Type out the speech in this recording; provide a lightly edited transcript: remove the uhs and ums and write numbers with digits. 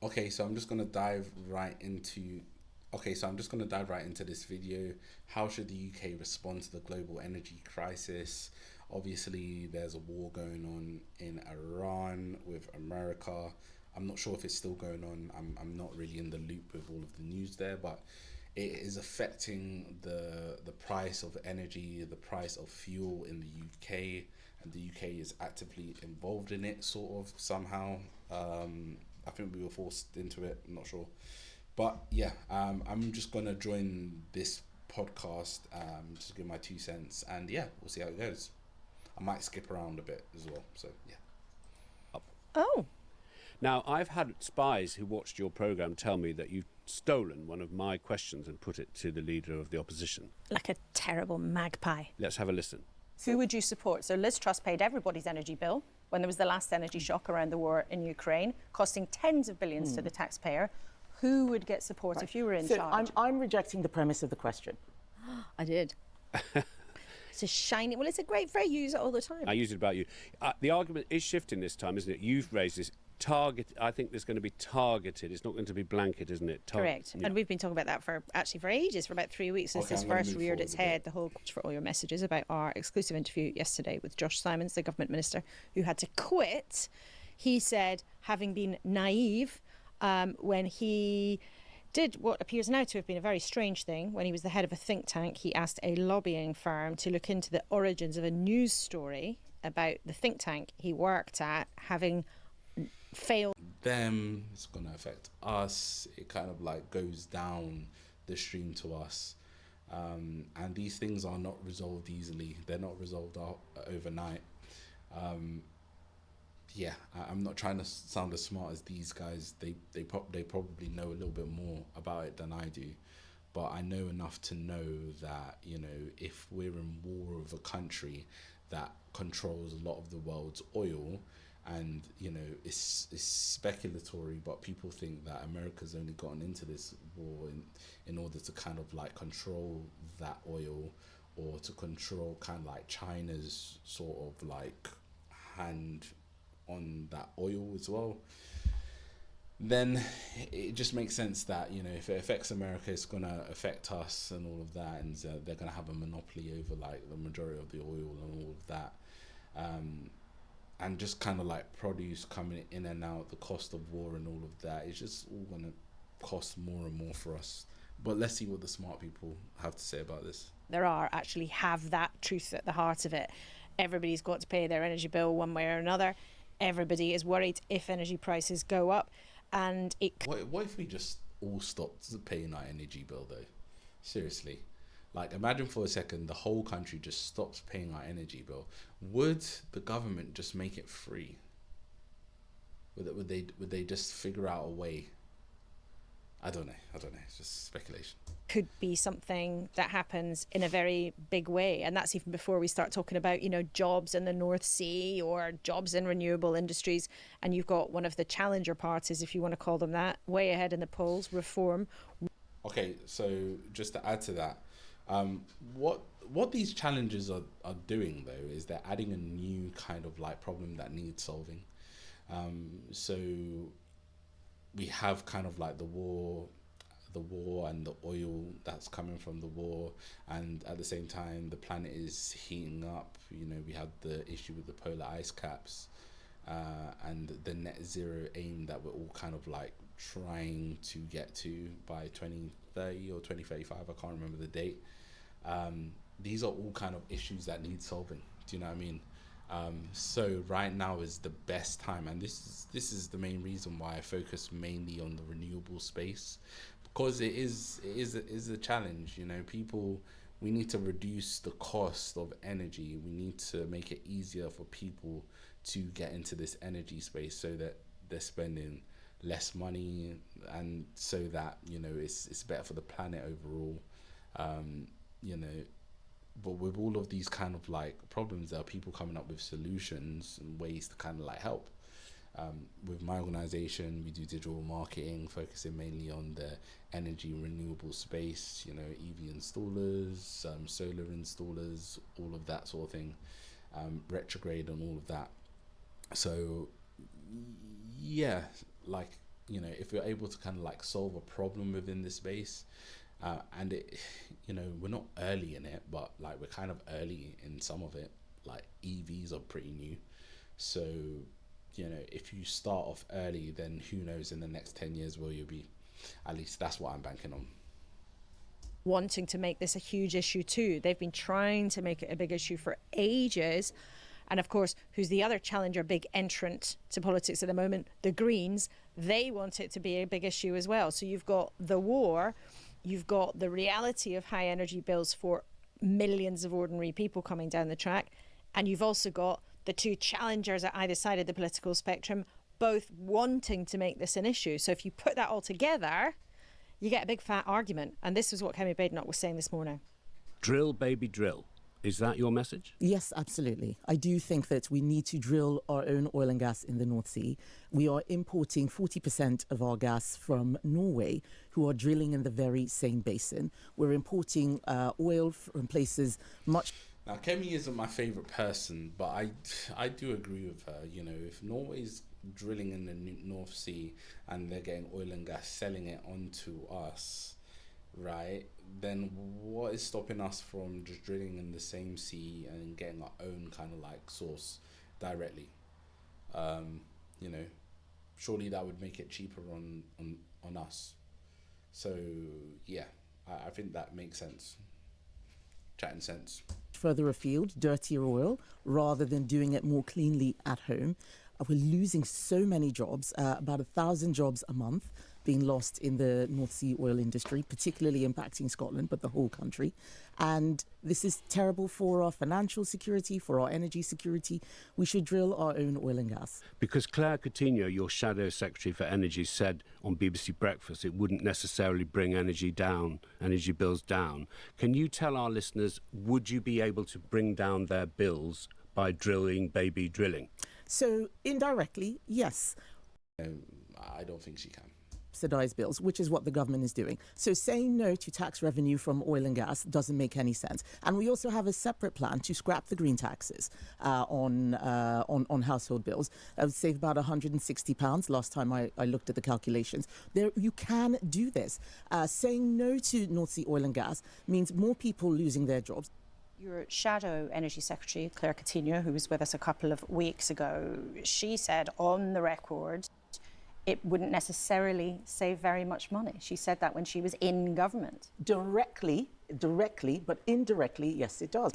Okay, so I'm just gonna dive right into. Okay, so I'm just gonna dive right into this video. How should the UK respond to the global energy crisis? Obviously, there's a war going on in Iran with America. I'm not sure if it's still going on. I'm not really in the loop with all of the news there, but it is affecting the price of energy, the price of fuel in the UK, and the UK is actively involved in it, sort of somehow. I think we were forced into it. I'm not sure, but yeah, I'm just gonna join this podcast, just give my 2 cents, and yeah, we'll see how it goes. I might skip around a bit as well. So yeah. Oh, Now, I've had spies who watched your programme tell me that you've stolen one of my questions and put it to the leader of the opposition. like a terrible magpie. Let's have a listen. Who would you support? So Liz Truss paid everybody's energy bill when there was the last energy shock around the war in Ukraine, costing tens of billions to the taxpayer. Who would get support if you were in So charge? I'm rejecting the premise of the question. I did. It's a shiny. Well, it's a great phrase. You use it all the time. I use it about you. The argument is shifting this time, isn't it? You've raised this target. I think there's going to be targeted. It's not going to be blanket, isn't it? Correct. Yeah. And we've been talking about that for ages, for about 3 weeks since Okay, this I'm gonna first move reared forward its a bit. head. The whole for all your messages about our exclusive interview yesterday with Josh Simons, the government minister, who had to quit. He said, having been naive when he did what appears now to have been a very strange thing. When he was the head of a think tank, he asked a lobbying firm to look into the origins of a news story about the think tank he worked at having failed. Them, it's gonna affect us. It kind of like goes down the stream to us, and these things are not resolved easily. They're not resolved overnight. Yeah, I'm not trying to sound as smart as these guys. They probably know a little bit more about it than I do, but I know enough to know that, you know, if we're in war with a country that controls a lot of the world's oil, and you know it's speculatory, but people think that America's only gotten into this war in order to kind of like control that oil, or to control kind of like China's sort of like hand on that oil as well. Then it just makes sense that, you know, if it affects America, it's gonna affect us and all of that, and they're gonna have a monopoly over like the majority of the oil and all of that, and just kind of like produce coming in and out, the cost of war and all of that. It's just all gonna cost more and more for us. But let's see what the smart people have to say about this. There are actually have that truth at the heart of it. Everybody's got to pay their energy bill one way or another. Everybody is worried if energy prices go up, and it What if we just all stopped paying our energy bill though? Seriously. Like, imagine for a second the whole country just stops paying our energy bill. Would the government just make it free? Would they just figure out a way? I don't know. It's just speculation. could be something that happens in a very big way, and that's even before we start talking about, you know, jobs in the North Sea or jobs in renewable industries. And you've got one of the challenger parties, if you want to call them that, way ahead in the polls, Reform. Okay, so just to add to that, what these challenges are doing though is they're adding a new kind of like problem that needs solving. So we have kind of like the war and the oil that's coming from the war, and at the same time the planet is heating up. You know, we had the issue with the polar ice caps, and the net zero aim that we're all kind of like trying to get to by 2030 or 2035. I can't remember the date. These are all kind of issues that need solving. Do you know what I mean? So right now is the best time, and this is the main reason why I focus mainly on the renewable space, because it is a challenge. You know, we need to reduce the cost of energy. We need to make it easier for people to get into this energy space so that they're spending less money, and so that, you know, it's better for the planet overall. You know, but with all of these kind of like problems, there are people coming up with solutions and ways to kind of like help. With my organization, we do digital marketing, focusing mainly on the energy renewable space, you know, EV installers, solar installers, all of that sort of thing, retrograde and all of that. So yeah, like you know, if we're able to kind of like solve a problem within this space, and it, you know, we're not early in it, but like we're kind of early in some of it. Like EVs are pretty new, so you know, if you start off early, then who knows in the next 10 years where you'll be. At least that's what I'm banking on. Wanting to make this a huge issue too. They've been trying to make it a big issue for ages. And of course, who's the other challenger, big entrant to politics at the moment? The Greens. They want it to be a big issue as well. So you've got the war, you've got the reality of high energy bills for millions of ordinary people coming down the track, and you've also got the two challengers at either side of the political spectrum, both wanting to make this an issue. So if you put that all together, you get a big fat argument. And this is what Kemi Badenoch was saying this morning. Drill, baby, drill. Is that your message? Yes, absolutely. I do think that we need to drill our own oil and gas in the North Sea. We are importing 40% of our gas from Norway, who are drilling in the very same basin. We're importing oil from places much... Now, Kemi isn't my favourite person, but I do agree with her. You know, if Norway's drilling in the North Sea and they're getting oil and gas, selling it onto us, right, then what is stopping us from just drilling in the same sea and getting our own kind of like source directly? You know, surely that would make it cheaper on us. So, yeah, I think that makes sense. Chatting sense. Further afield, dirtier oil, rather than doing it more cleanly at home. We're losing so many jobs, about 1,000 jobs a month being lost in the North Sea oil industry, particularly impacting Scotland, but the whole country. And this is terrible for our financial security, for our energy security. We should drill our own oil and gas. Because Claire Coutinho, your Shadow Secretary for Energy, said on BBC Breakfast it wouldn't necessarily bring energy bills down. Can you tell our listeners, would you be able to bring down their bills by drilling, baby, drilling? So indirectly, yes. I don't think she can. Subsidize bills, which is what the government is doing. So saying no to tax revenue from oil and gas doesn't make any sense. And we also have a separate plan to scrap the green taxes on household bills. I would save about £160 last time I looked at the calculations. You can do this. Saying no to North Sea oil and gas means more people losing their jobs. Your Shadow Energy Secretary, Claire Coutinho, who was with us a couple of weeks ago, she said on the record it wouldn't necessarily save very much money. She said that when she was in government. Directly, but indirectly, yes, it does.